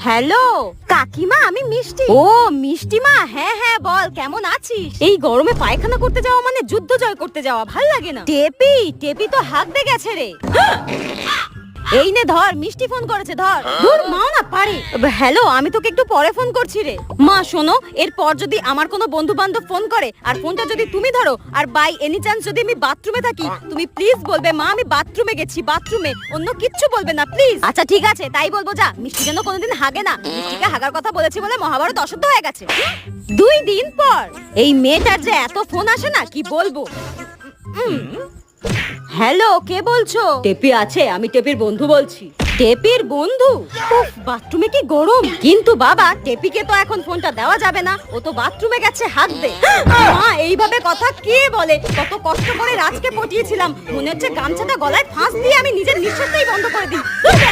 Hello কাকিমা, আমি মিষ্টি। ও মিষ্টি মা, হ্যাঁ হ্যাঁ বল, কেমন আছিস? এই গরমে পায়খানা করতে যাওয়া মানে যুদ্ধ জয় করতে যাওয়া, ভাল লাগে না। টেপি টেপি তো হাঁকতে গেছে রে। এই নে ধর, মিষ্টি ফোন করেছে, ধর। দূর মাও না পারে। হ্যালো, আমি তোকে একটু পরে ফোন করছি রে। মা শোনো, এরপর যদি আমার কোনো বন্ধু বান্ধব ফোন করে আর ফোনটা যদি তুমি ধরো, আর বাই এনি চান্স যদি আমি বাথরুমে থাকি, তুমি প্লিজ বলবে মা আমি বাথরুমে গেছি, বাথরুমে, অন্য কিচ্ছু বলবে না প্লিজ। আচ্ছা ঠিক আছে, তাই বলবো। যা, মিষ্টি যেন কোনোদিন হাগে না। মিষ্টিকে হাগার কথা বলেছি বলে মহাভারত অশুদ্ধ হয়ে গেছে। 2 দিন পর এই মেয়েটার যে এত ফোন আসে না, কি বলবো। হ্যালো, কে বলছো? টেপি আছে, আমি টেপির বন্ধু বলছি। টেপির বন্ধু? উফ, বাথরুমে কি গরম। কিন্তু বাবা, টেপিকে তো এখন ফোনটা দেওয়া যাবে না, ও তো বাথরুমে গেছে হাঁকতে। মা, এইভাবে কথা কে বলে? কত কষ্ট করে রাজকে পটিয়েছিলাম, মনে হচ্ছে গামছাটা গলায় ফাঁস দিয়ে আমি নিজের নিঃশ্বাসটাই বন্ধ করে দিই।